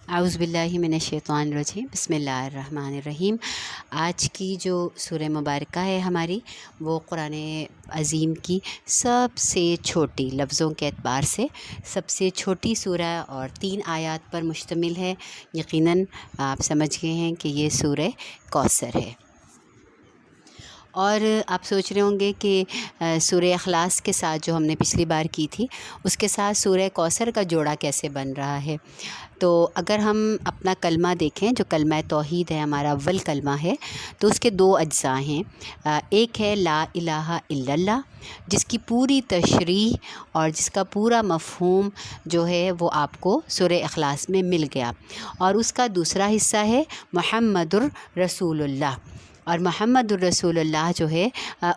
اعوذ باللہ من الشیطان الرجیم، بسم اللہ الرحمن الرحیم۔ آج کی جو سورہ مبارکہ ہے ہماری، وہ قرآن عظیم کی سب سے چھوٹی، لفظوں کے اعتبار سے سب سے چھوٹی سورہ اور 3 آیات پر مشتمل ہے۔ یقیناً آپ سمجھ گئے ہیں کہ یہ سورہ کوثر ہے۔ اور آپ سوچ رہے ہوں گے کہ سورہ اخلاص کے ساتھ جو ہم نے پچھلی بار کی تھی، اس کے ساتھ سورہ کوثر کا جوڑا کیسے بن رہا ہے۔ تو اگر ہم اپنا کلمہ دیکھیں، جو کلمہ توحید ہے، ہمارا اول کلمہ ہے، تو اس کے 2 اجزاء ہیں۔ ایک ہے لا الہ الا اللہ، جس کی پوری تشریح اور جس کا پورا مفہوم جو ہے وہ آپ کو سورہ اخلاص میں مل گیا، اور اس کا دوسرا حصہ ہے محمد الرسول اللہ۔ اور محمد الرسول اللہ جو ہے،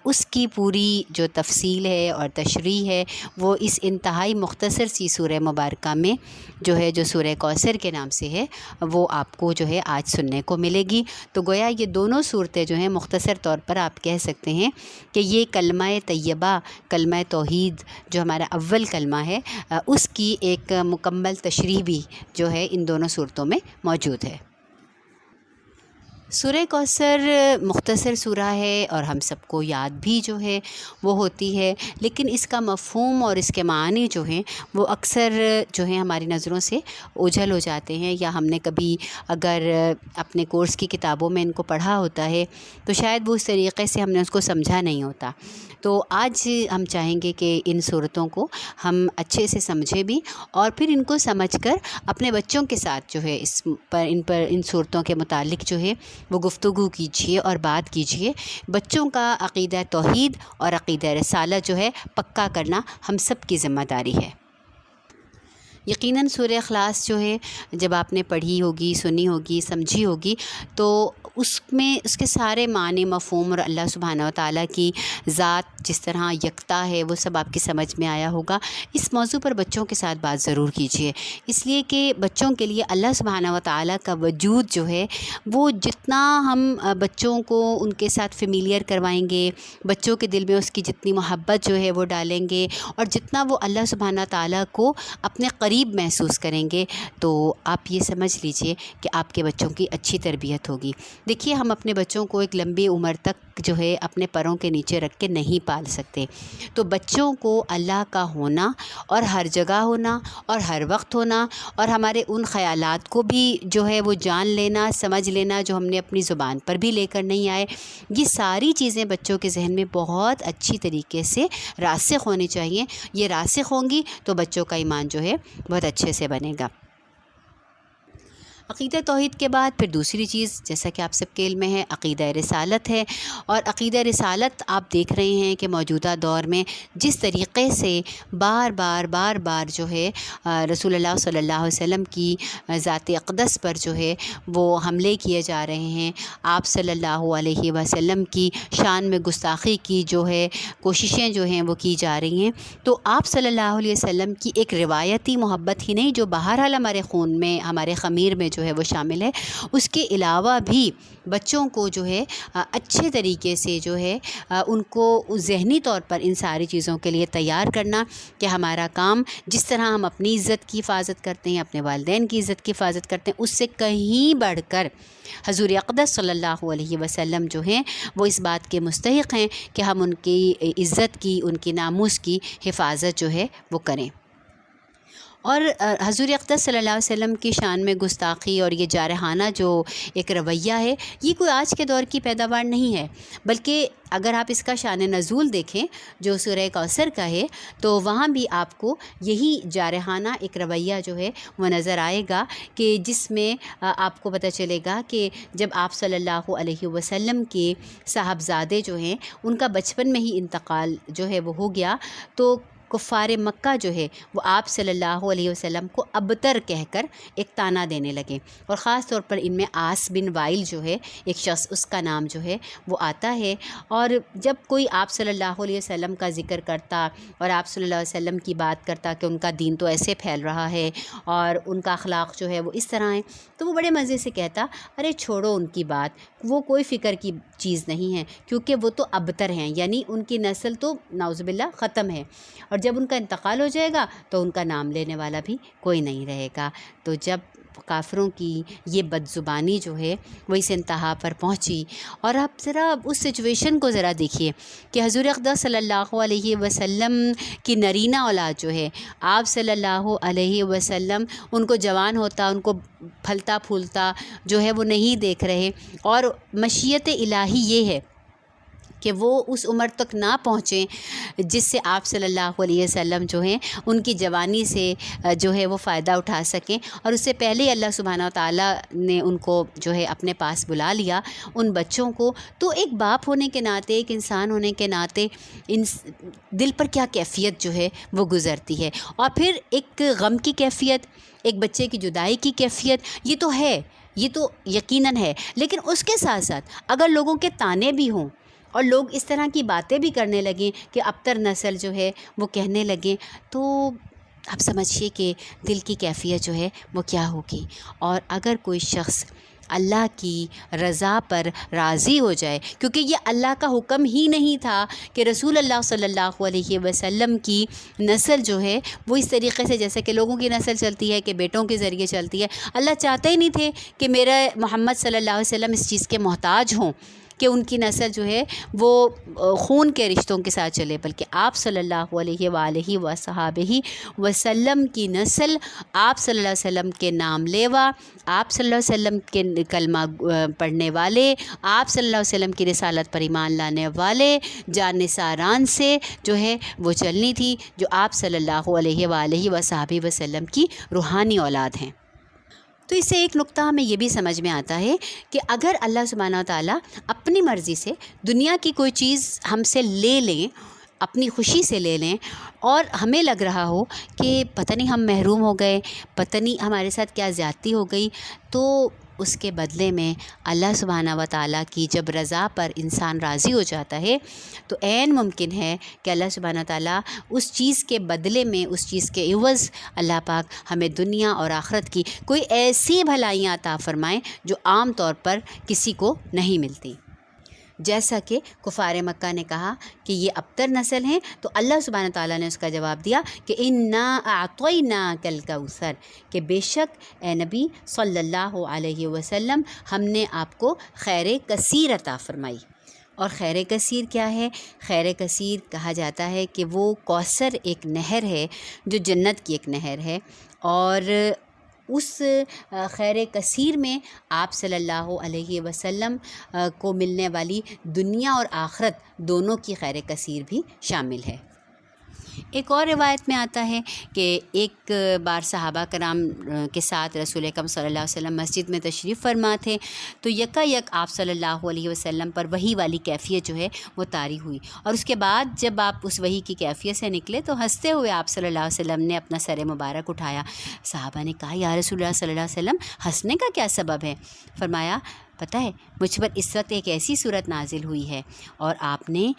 اس کی پوری جو تفصیل ہے اور تشریح ہے، وہ اس انتہائی مختصر سی سورہ مبارکہ میں جو سورہ کوثر کے نام سے ہے، وہ آپ کو جو ہے آج سننے کو ملے گی۔ تو گویا یہ دونوں صورتیں جو ہیں مختصر طور پر آپ کہہ سکتے ہیں کہ یہ کلمہ طیبہ، کلمہ توحید جو ہمارا اول کلمہ ہے، اس کی ایک مکمل تشریح بھی جو ہے ان دونوں صورتوں میں موجود ہے۔ سورہ کوثر مختصر سورہ ہے اور ہم سب کو یاد بھی جو ہے وہ ہوتی ہے، لیکن اس کا مفہوم اور اس کے معنی جو ہیں وہ اکثر جو ہیں ہماری نظروں سے اوجھل ہو جاتے ہیں، یا ہم نے کبھی اگر اپنے کورس کی کتابوں میں ان کو پڑھا ہوتا ہے تو شاید وہ اس طریقے سے ہم نے اس کو سمجھا نہیں ہوتا۔ تو آج ہم چاہیں گے کہ ان صورتوں کو ہم اچھے سے سمجھیں بھی، اور پھر ان کو سمجھ کر اپنے بچوں کے ساتھ جو ہے ان صورتوں کے متعلق جو ہے وہ گفتگو کیجیے اور بات کیجیے۔ بچوں کا عقیدہ توحید اور عقیدہ رسالت جو ہے پکا کرنا ہم سب کی ذمہ داری ہے۔ یقیناً سورہ اخلاص جو ہے جب آپ نے پڑھی ہوگی، سنی ہوگی، سمجھی ہوگی، تو اس میں اس کے سارے معنی، مفہوم اور اللہ سبحانہ و تعالیٰ کی ذات جس طرح یکتا ہے وہ سب آپ کی سمجھ میں آیا ہوگا۔ اس موضوع پر بچوں کے ساتھ بات ضرور کیجیے، اس لیے کہ بچوں کے لیے اللہ سبحانہ و تعالیٰ کا وجود جو ہے وہ جتنا ہم بچوں کو ان کے ساتھ فیملیئر کروائیں گے، بچوں کے دل میں اس کی جتنی محبت جو ہے وہ ڈالیں گے، اور جتنا وہ اللہ سبحانہ تعالیٰ کو اپنے قریب محسوس کریں گے، تو آپ یہ سمجھ لیجئے کہ آپ کے بچوں کی اچھی تربیت ہوگی۔ دیکھیے، ہم اپنے بچوں کو ایک لمبی عمر تک جو ہے اپنے پروں کے نیچے رکھ کے نہیں پال سکتے، تو بچوں کو اللہ کا ہونا اور ہر جگہ ہونا اور ہر وقت ہونا، اور ہمارے ان خیالات کو بھی جو ہے وہ جان لینا، سمجھ لینا جو ہم نے اپنی زبان پر بھی لے کر نہیں آئے، یہ ساری چیزیں بچوں کے ذہن میں بہت اچھی طریقے سے راسخ ہونی چاہیے۔ یہ راسخ ہوں گی تو بچوں کا ایمان جو ہے بہت اچھے سے بنے گا۔ عقیدہ توحید کے بعد پھر دوسری چیز، جیسا کہ آپ سب کے علم میں ہے، عقیدہ رسالت ہے۔ اور عقیدہ رسالت آپ دیکھ رہے ہیں کہ موجودہ دور میں جس طریقے سے بار بار جو ہے رسول اللہ صلی اللہ علیہ وسلم کی ذات اقدس پر جو ہے وہ حملے کیے جا رہے ہیں، آپ صلی اللہ علیہ وسلم کی شان میں گستاخی کی جو ہے کوششیں جو ہیں وہ کی جا رہی ہیں، تو آپ صلی اللہ علیہ وسلم کی ایک روایتی محبت ہی نہیں، جو بہرحال ہمارے خون میں، ہمارے خمیر میں جو ہے وہ شامل ہے، اس کے علاوہ بھی بچوں کو جو ہے اچھے طریقے سے جو ہے ان کو ذہنی طور پر ان ساری چیزوں کے لیے تیار کرنا کہ ہمارا کام جس طرح ہم اپنی عزت کی حفاظت کرتے ہیں، اپنے والدین کی عزت کی حفاظت کرتے ہیں، اس سے کہیں بڑھ کر حضور اقدس صلی اللہ علیہ وسلم جو ہیں وہ اس بات کے مستحق ہیں کہ ہم ان کی عزت کی، ان کی ناموس کی حفاظت جو ہے وہ کریں۔ اور حضور اقدس صلی اللہ علیہ وسلم کی شان میں گستاخی اور یہ جارحانہ جو ایک رویہ ہے، یہ کوئی آج کے دور کی پیداوار نہیں ہے، بلکہ اگر آپ اس کا شان نزول دیکھیں جو سورہ کوثر کا ہے، تو وہاں بھی آپ کو یہی جارحانہ ایک رویہ جو ہے وہ نظر آئے گا، کہ جس میں آپ کو پتہ چلے گا کہ جب آپ صلی اللہ علیہ وسلم کے صاحبزادے جو ہیں ان کا بچپن میں ہی انتقال جو ہے وہ ہو گیا، تو کفار مکہ جو ہے وہ آپ صلی اللہ علیہ وسلم کو ابتر کہہ کر ایک طعنہ دینے لگے، اور خاص طور پر ان میں عاص بن وائل جو ہے ایک شخص، اس کا نام جو ہے وہ آتا ہے۔ اور جب کوئی آپ صلی اللہ علیہ وسلم کا ذکر کرتا اور آپ صلی اللہ علیہ وسلم کی بات کرتا کہ ان کا دین تو ایسے پھیل رہا ہے اور ان کا اخلاق جو ہے وہ اس طرح ہے، تو وہ بڑے مزے سے کہتا، ارے چھوڑو ان کی بات، وہ کوئی فکر کی چیز نہیں ہے، کیونکہ وہ تو ابتر ہیں، یعنی ان کی نسل تو نعوذ باللہ ختم ہے، اور جب ان کا انتقال ہو جائے گا تو ان کا نام لینے والا بھی کوئی نہیں رہے گا۔ تو جب کافروں کی یہ بدزبانی جو ہے وہ اس انتہا پر پہنچی۔ اور آپ ذرا اس سچویشن کو ذرا دیکھیے کہ حضور اقدس صلی اللہ علیہ وسلم کی نرینہ اولاد جو ہے، آپ صلی اللہ علیہ وسلم ان کو جوان ہوتا، ان کو پھلتا پھولتا جو ہے وہ نہیں دیکھ رہے، اور مشیت الہی یہ ہے کہ وہ اس عمر تک نہ پہنچیں جس سے آپ صلی اللہ علیہ وسلم جو ہیں ان کی جوانی سے جو ہے وہ فائدہ اٹھا سکیں، اور اس سے پہلے ہی اللہ سبحانہ و تعالیٰ نے ان کو جو ہے اپنے پاس بلا لیا، ان بچوں کو۔ تو ایک باپ ہونے کے ناطے، ایک انسان ہونے کے ناطے دل پر کیا کیفیت جو ہے وہ گزرتی ہے، اور پھر ایک غم کی کیفیت، ایک بچے کی جدائی کی کیفیت، یہ تو ہے، یہ تو یقیناً ہے۔ لیکن اس کے ساتھ ساتھ اگر لوگوں کے تانے بھی ہوں اور لوگ اس طرح کی باتیں بھی کرنے لگیں کہ ابتر نسل جو ہے وہ کہنے لگیں، تو آپ سمجھیے کہ دل کی کیفیت جو ہے وہ کیا ہوگی۔ اور اگر کوئی شخص اللہ کی رضا پر راضی ہو جائے، کیونکہ یہ اللہ کا حکم ہی نہیں تھا کہ رسول اللہ صلی اللہ علیہ وسلم کی نسل جو ہے وہ اس طریقے سے، جیسے کہ لوگوں کی نسل چلتی ہے کہ بیٹوں کے ذریعے چلتی ہے، اللہ چاہتے ہی نہیں تھے کہ میرا محمد صلی اللہ علیہ وسلم اس چیز کے محتاج ہوں کہ ان کی نسل جو ہے وہ خون کے رشتوں کے ساتھ چلے، بلکہ آپ صلی اللہ علیہ وآلہ وصحبہ وسلم کی نسل، آپ صلی اللہ علیہ وسلم کے نام لیوا، آپ صلی اللہ علیہ وسلم کے کلمہ پڑھنے والے، آپ صلی اللہ علیہ وسلم کی رسالت پر ایمان لانے والے جان نثاران سے جو ہے وہ چلنی تھی، جو آپ صلی اللہ علیہ وآلہ وصحبہ وسلم کی روحانی اولاد ہیں۔ تو اس سے ایک نقطہ ہمیں یہ بھی سمجھ میں آتا ہے کہ اگر اللہ سبحانہ و تعالیٰ اپنی مرضی سے دنیا کی کوئی چیز ہم سے لے لیں، اپنی خوشی سے لے لیں، اور ہمیں لگ رہا ہو کہ پتہ نہیں ہم محروم ہو گئے، پتہ نہیں ہمارے ساتھ کیا زیادتی ہو گئی، تو اس کے بدلے میں اللہ سبحانہ و تعالیٰ کی جب رضا پر انسان راضی ہو جاتا ہے تو عین ممکن ہے کہ اللہ سبحانہ و تعالیٰ اس چیز کے بدلے میں، اس چیز کے عوض اللہ پاک ہمیں دنیا اور آخرت کی کوئی ایسی بھلائیاں عطا فرمائیں جو عام طور پر کسی کو نہیں ملتی۔ جیسا کہ کفار مکہ نے کہا کہ یہ ابتر نسل ہیں، تو اللہ سبحانہ تعالیٰ نے اس کا جواب دیا کہ انا اعطیناک الکوثر، کہ بے شک اے نبی صلی اللہ علیہ وسلم ہم نے آپ کو خیر کثیر عطا فرمائی۔ اور خیر کثیر کیا ہے؟ خیر کثیر کہا جاتا ہے کہ وہ کوثر ایک نہر ہے جو جنت کی ایک نہر ہے، اور اس خیر کثیر میں آپ صلی اللہ علیہ وسلم کو ملنے والی دنیا اور آخرت دونوں کی خیر کثیر بھی شامل ہے۔ ایک اور روایت میں آتا ہے کہ ایک بار صحابہ کرام کے ساتھ رسول اکرم صلی اللہ علیہ وسلم مسجد میں تشریف فرما تھے، تو یکا یک آپ صلی اللہ علیہ وسلم پر وحی والی کیفیت جو ہے وہ طاری ہوئی، اور اس کے بعد جب آپ اس وحی کی کیفیت سے نکلے تو ہنستے ہوئے آپ صلی اللہ علیہ وسلم نے اپنا سر مبارک اٹھایا۔ صحابہ نے کہا یا رسول اللہ صلی اللہ علیہ وسلم ہنسنے کا کیا سبب ہے؟ فرمایا پتہ ہے مجھ پر اس وقت ایک ایسی صورت نازل ہوئی ہے، اور آپ نے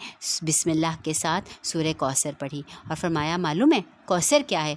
بسم اللہ کے ساتھ سورہ کوثر پڑھی، اور فرمایا معلوم ہے کوثر کیا ہے؟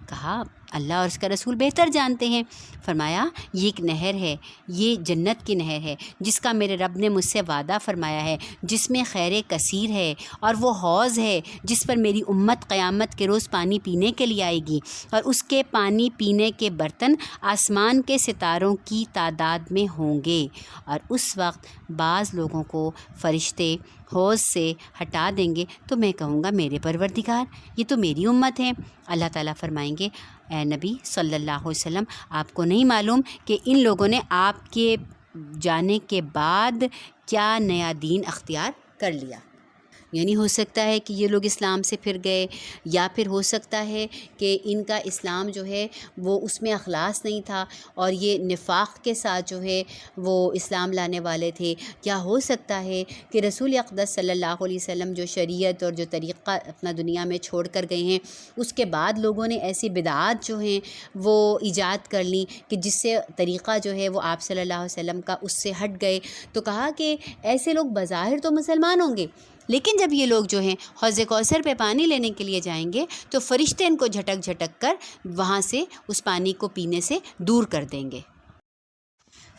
کہا اللہ اور اس کا رسول بہتر جانتے ہیں۔ فرمایا یہ ایک نہر ہے، یہ جنت کی نہر ہے جس کا میرے رب نے مجھ سے وعدہ فرمایا ہے، جس میں خیر کثیر ہے، اور وہ حوض ہے جس پر میری امت قیامت کے روز پانی پینے کے لیے آئے گی، اور اس کے پانی پینے کے برتن آسمان کے ستاروں کی تعداد میں ہوں گے، اور اس وقت بعض لوگوں کو فرشتے حوض سے ہٹا دیں گے تو میں کہوں گا میرے پروردگار یہ تو میری امت ہے۔ اللہ تعالیٰ فرمائیں گے اے نبی صلی اللہ علیہ وسلم آپ کو نہیں معلوم کہ ان لوگوں نے آپ کے جانے کے بعد کیا نیا دین اختیار کر لیا۔ یعنی ہو سکتا ہے کہ یہ لوگ اسلام سے پھر گئے، یا پھر ہو سکتا ہے کہ ان کا اسلام جو ہے وہ اس میں اخلاص نہیں تھا اور یہ نفاق کے ساتھ جو ہے وہ اسلام لانے والے تھے، یا ہو سکتا ہے کہ رسول اقدس صلی اللہ علیہ وسلم جو شریعت اور جو طریقہ اپنا دنیا میں چھوڑ کر گئے ہیں اس کے بعد لوگوں نے ایسی بدعات جو ہیں وہ ایجاد کر لیں کہ جس سے طریقہ جو ہے وہ آپ صلی اللہ علیہ وسلم کا اس سے ہٹ گئے۔ تو کہا کہ ایسے لوگ بظاہر تو مسلمان ہوں گے، لیکن جب یہ لوگ جو ہیں حوض کوثر پہ پانی لینے کے لیے جائیں گے تو فرشتے ان کو جھٹک جھٹک کر وہاں سے اس پانی کو پینے سے دور کر دیں گے۔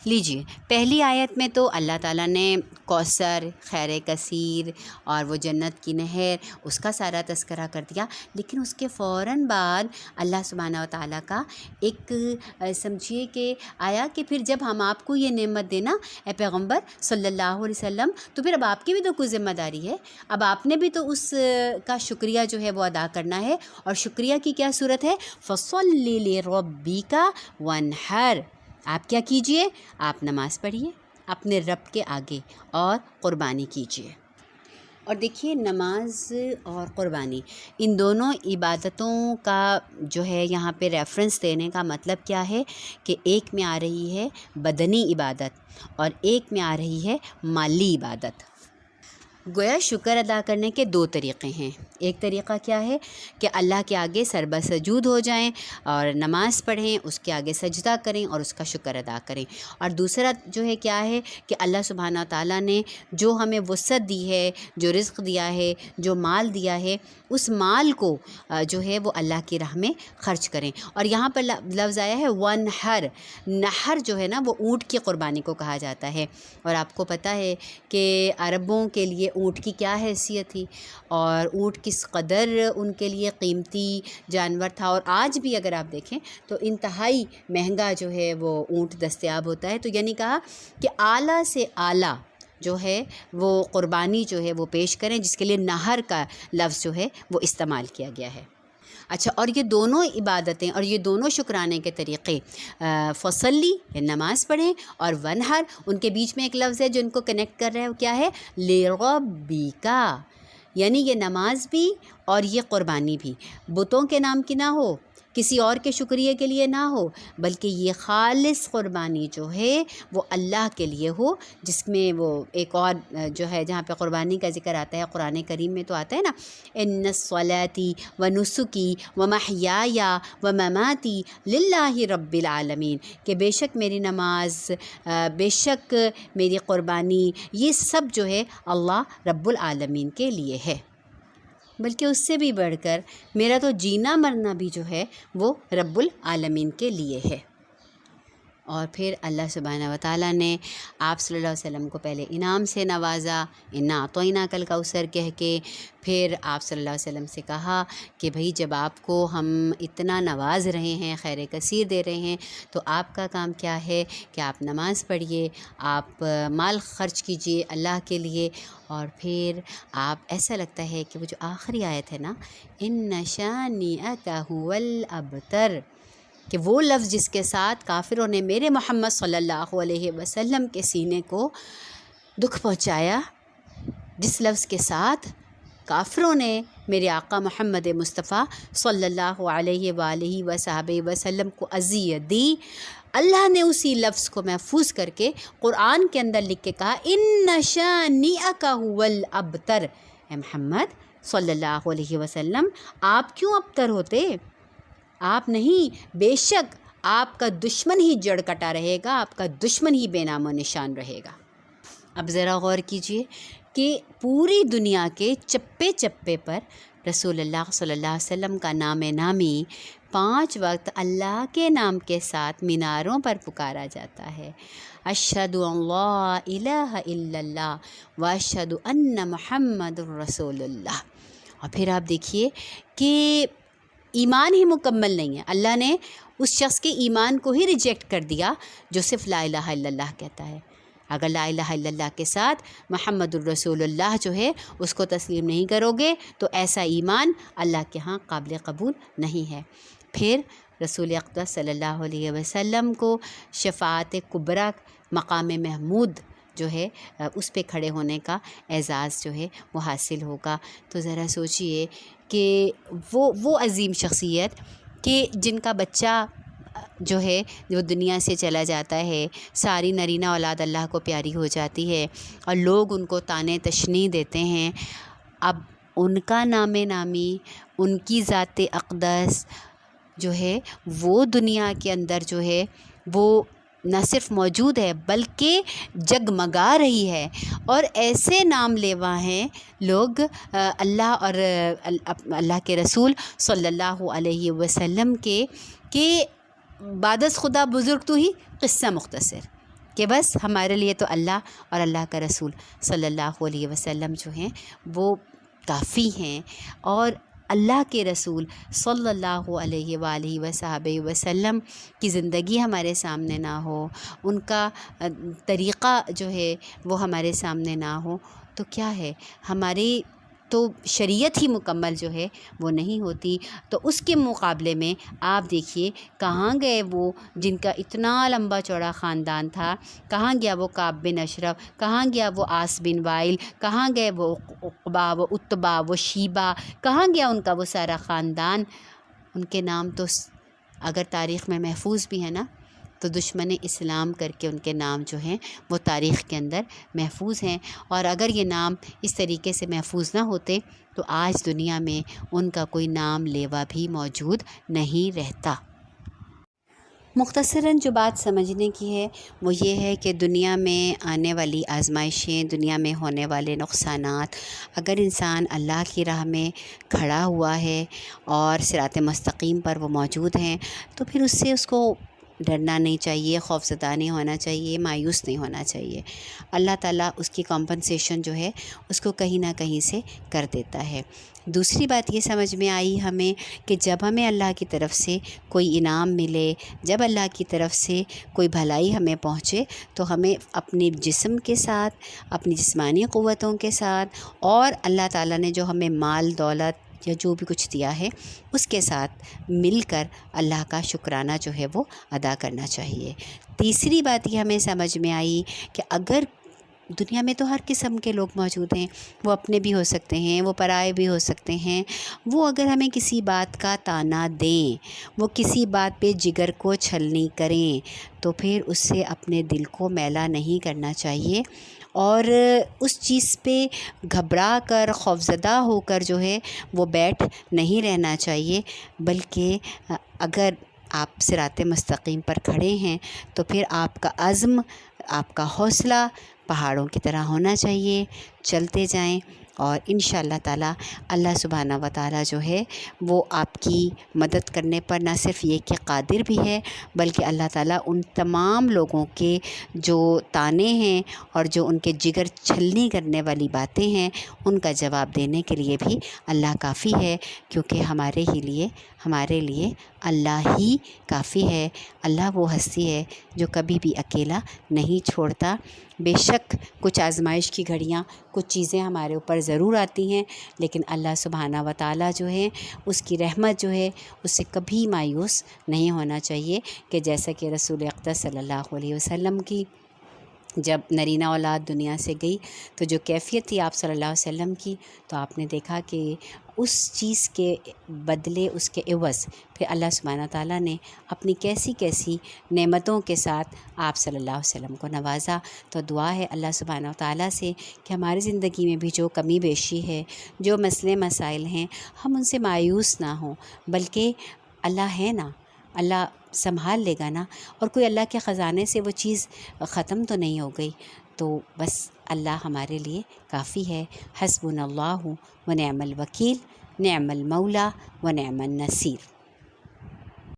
لیجیے پہلی آیت میں تو اللہ تعالیٰ نے کوثر، خیر کثیر اور وہ جنت کی نہر اس کا سارا تذکرہ کر دیا، لیکن اس کے فوراً بعد اللہ سبحانہ و تعالیٰ کا ایک سمجھیے کہ آیا کہ پھر جب ہم آپ کو یہ نعمت دینا اے پیغمبر صلی اللہ علیہ وسلم، تو پھر اب آپ کی بھی تو کچھ ذمہ داری ہے، اب آپ نے بھی تو اس کا شکریہ جو ہے وہ ادا کرنا ہے، اور شکریہ کی کیا صورت ہے؟ فَصَلِّ لِرَبِّكَ وَانْحَرْ، آپ کیا کیجئے؟ آپ نماز پڑھیے اپنے رب کے آگے اور قربانی کیجئے۔ اور دیکھیے نماز اور قربانی ان دونوں عبادتوں کا جو ہے یہاں پہ ریفرنس دینے کا مطلب کیا ہے کہ ایک میں آ رہی ہے بدنی عبادت اور ایک میں آ رہی ہے مالی عبادت۔ گویا شکر ادا کرنے کے دو طریقے ہیں، ایک طریقہ کیا ہے کہ اللہ کے آگے سربہ سجود ہو جائیں اور نماز پڑھیں، اس کے آگے سجدہ کریں اور اس کا شکر ادا کریں، اور دوسرا جو ہے کیا ہے کہ اللہ سبحانہ تعالیٰ نے جو ہمیں وسعت دی ہے، جو رزق دیا ہے، جو مال دیا ہے، اس مال کو جو ہے وہ اللہ کی راہ میں خرچ کریں۔ اور یہاں پر لفظ آیا ہے ونحر، نحر جو ہے نا وہ اونٹ کی قربانی کو کہا جاتا ہے، اور آپ کو پتہ ہے کہ عربوں کے لیے اونٹ کی کیا حیثیت تھی اور اونٹ کس قدر ان کے لیے قیمتی جانور تھا، اور آج بھی اگر آپ دیکھیں تو انتہائی مہنگا جو ہے وہ اونٹ دستیاب ہوتا ہے، تو یعنی کہا کہ اعلیٰ سے اعلیٰ جو ہے وہ قربانی جو ہے وہ پیش کریں، جس کے لیے نہر کا لفظ جو ہے وہ استعمال کیا گیا ہے۔ اچھا، اور یہ دونوں عبادتیں اور یہ دونوں شکرانے کے طریقے فصلی نماز پڑھیں اور ونہر، ان کے بیچ میں ایک لفظ ہے جو ان کو کنیکٹ کر رہا ہے، وہ کیا ہے؟ لربکا، یعنی یہ نماز بھی اور یہ قربانی بھی بتوں کے نام کی نہ ہو، کسی اور کے شکریہ کے لیے نہ ہو، بلکہ یہ خالص قربانی جو ہے وہ اللہ کے لیے ہو، جس میں وہ ایک اور جو ہے جہاں پہ قربانی کا ذکر آتا ہے قرآن کریم میں تو آتا ہے نا، ان الصلاۃ ونسکی ومحیای ومماتی للہ رب العالمین، کہ بے شک میری نماز، بے شک میری قربانی، یہ سب جو ہے اللہ رب العالمین کے لیے ہے، بلکہ اس سے بھی بڑھ کر میرا تو جینا مرنا بھی جو ہے وہ رب العالمین کے لیے ہے۔ اور پھر اللہ سبحانہ و تعالیٰ نے آپ صلی اللہ علیہ وسلم کو پہلے انعام سے نوازا، انا اعطیناک الکوثر کہہ کے، پھر آپ صلی اللہ علیہ وسلم سے کہا کہ بھئی جب آپ کو ہم اتنا نواز رہے ہیں، خیر کثیر دے رہے ہیں، تو آپ کا کام کیا ہے کہ آپ نماز پڑھیے، آپ مال خرچ کیجئے اللہ کے لیے، اور پھر آپ ایسا لگتا ہے کہ وہ جو آخری آیت ہے نا، ان شانئک هو الابتر، کہ وہ لفظ جس کے ساتھ کافروں نے میرے محمد صلی اللہ علیہ وسلم کے سینے کو دکھ پہنچایا، جس لفظ کے ساتھ کافروں نے میرے آقا محمد مصطفیٰ صلی اللہ علیہ وآلہ وصحبہ وسلم کو اذیت دی، اللہ نے اسی لفظ کو محفوظ کر کے قرآن کے اندر لکھ کے کہا ان شانئک هو الابتر، اے محمد صلی اللہ علیہ وسلم آپ کیوں ابتر ہوتے؟ آپ نہیں، بے شک آپ کا دشمن ہی جڑ کٹا رہے گا، آپ کا دشمن ہی بے نام و نشان رہے گا۔ اب ذرا غور کیجئے کہ پوری دنیا کے چپے چپے پر رسول اللہ صلی اللہ علیہ وسلم کا نام نامی 5 وقت اللہ کے نام کے ساتھ میناروں پر پکارا جاتا ہے، اشہد ان لا الہ الا اللہ واشہد ان محمد رسول اللہ۔ اور پھر آپ دیکھیے کہ ایمان ہی مکمل نہیں ہے، اللہ نے اس شخص کے ایمان کو ہی ریجیکٹ کر دیا جو صرف لا الہ الا اللہ کہتا ہے۔ اگر لا الہ الا اللہ کے ساتھ محمد الرسول اللہ جو ہے اس کو تسلیم نہیں کرو گے تو ایسا ایمان اللہ کے ہاں قابل قبول نہیں ہے۔ پھر رسول اقدس صلی اللہ علیہ وسلم کو شفاعت کبریٰ، مقام محمود جو ہے اس پہ کھڑے ہونے کا اعزاز جو ہے وہ حاصل ہوگا۔ تو ذرا سوچئے کہ وہ عظیم شخصیت کہ جن کا بچہ جو ہے وہ دنیا سے چلا جاتا ہے، ساری نرینہ اولاد اللہ کو پیاری ہو جاتی ہے اور لوگ ان کو طعنے تشنیع دیتے ہیں، اب ان کا نام نامی، ان کی ذات اقدس جو ہے وہ دنیا کے اندر جو ہے وہ نہ صرف موجود ہے بلکہ جگمگا رہی ہے، اور ایسے نام لیوا ہیں لوگ اللہ اور اللہ کے رسول صلی اللہ علیہ وسلم کے کہ بعد از خدا بزرگ تو ہی قصہ مختصر، کہ بس ہمارے لیے تو اللہ اور اللہ کا رسول صلی اللہ علیہ وسلم جو ہیں وہ کافی ہیں، اور اللہ کے رسول صلی اللہ علیہ وآلہ وصحبہ وسلم کی زندگی ہمارے سامنے نہ ہو، ان کا طریقہ جو ہے وہ ہمارے سامنے نہ ہو تو کیا ہے، ہماری تو شریعت ہی مکمل جو ہے وہ نہیں ہوتی۔ تو اس کے مقابلے میں آپ دیکھیے کہاں گئے وہ جن کا اتنا لمبا چوڑا خاندان تھا، کہاں گیا وہ کعب بن اشرف، کہاں گیا وہ عاص بن وائل، کہاں گئے وہ عقبہ، وہ عتبہ، وہ شیبہ، کہاں گیا ان کا وہ سارا خاندان؟ ان کے نام تو اگر تاریخ میں محفوظ بھی ہے نا، تو دشمن اسلام کر کے ان کے نام جو ہیں وہ تاریخ کے اندر محفوظ ہیں، اور اگر یہ نام اس طریقے سے محفوظ نہ ہوتے تو آج دنیا میں ان کا کوئی نام لیوا بھی موجود نہیں رہتا۔ مختصراً جو بات سمجھنے کی ہے وہ یہ ہے کہ دنیا میں آنے والی آزمائشیں، دنیا میں ہونے والے نقصانات، اگر انسان اللہ کی راہ میں کھڑا ہوا ہے اور صراط مستقیم پر وہ موجود ہیں تو پھر اس سے اس کو ڈرنا نہیں چاہیے، خوفزدہ نہیں ہونا چاہیے، مایوس نہیں ہونا چاہیے۔ اللہ تعالیٰ اس کی کمپنسیشن جو ہے اس کو کہیں نہ کہیں سے کر دیتا ہے۔ دوسری بات یہ سمجھ میں آئی ہمیں کہ جب ہمیں اللہ کی طرف سے کوئی انعام ملے، جب اللہ کی طرف سے کوئی بھلائی ہمیں پہنچے تو ہمیں اپنے جسم کے ساتھ، اپنی جسمانی قوتوں کے ساتھ، اور اللہ تعالیٰ نے جو ہمیں مال دولت یا جو بھی کچھ دیا ہے اس کے ساتھ مل کر اللہ کا شکرانہ جو ہے وہ ادا کرنا چاہیے۔ تیسری بات یہ ہمیں سمجھ میں آئی کہ اگر دنیا میں تو ہر قسم کے لوگ موجود ہیں، وہ اپنے بھی ہو سکتے ہیں، وہ پرائے بھی ہو سکتے ہیں، وہ اگر ہمیں کسی بات کا طعنہ دیں، وہ کسی بات پہ جگر کو چھلنی کریں تو پھر اس سے اپنے دل کو میلا نہیں کرنا چاہیے، اور اس چیز پہ گھبرا کر خوفزدہ ہو کر جو ہے وہ بیٹھ نہیں رہنا چاہیے، بلکہ اگر آپ صراط مستقیم پر کھڑے ہیں تو پھر آپ کا عزم، آپ کا حوصلہ پہاڑوں کی طرح ہونا چاہیے، چلتے جائیں، اور انشاءاللہ تعالیٰ اللہ سبحانہ و تعالیٰ جو ہے وہ آپ کی مدد کرنے پر نہ صرف یہ کہ قادر بھی ہے، بلکہ اللہ تعالیٰ ان تمام لوگوں کے جو طعنے ہیں اور جو ان کے جگر چھلنی کرنے والی باتیں ہیں ان کا جواب دینے کے لیے بھی اللہ کافی ہے، کیونکہ ہمارے لیے اللہ ہی کافی ہے۔ اللہ وہ ہستی ہے جو کبھی بھی اکیلا نہیں چھوڑتا۔ بے شک کچھ آزمائش کی گھڑیاں، کچھ چیزیں ہمارے اوپر ضرور آتی ہیں، لیکن اللہ سبحانہ و تعالیٰ جو ہے اس کی رحمت جو ہے اس سے کبھی مایوس نہیں ہونا چاہیے، کہ جیسا کہ رسول اقدس صلی اللہ علیہ وسلم کی جب نرینہ اولاد دنیا سے گئی تو جو کیفیت تھی آپ صلی اللہ علیہ وسلم کی، تو آپ نے دیکھا کہ اس چیز کے بدلے، اس کے عوض پھر اللہ سبحانہ تعالیٰ نے اپنی کیسی کیسی نعمتوں کے ساتھ آپ صلی اللہ علیہ وسلم کو نوازا۔ تو دعا ہے اللہ سبحانہ تعالیٰ سے کہ ہماری زندگی میں بھی جو کمی بیشی ہے، جو مسئلے مسائل ہیں، ہم ان سے مایوس نہ ہوں، بلکہ اللہ ہے نا، اللہ سنبھال لے گا نا، اور کوئی اللہ کے خزانے سے وہ چیز ختم تو نہیں ہو گئی، تو بس اللہ ہمارے لیے کافی ہے۔ حسبنا اللہ و نعم الوکیل، نعم المولا و نعم النصیر۔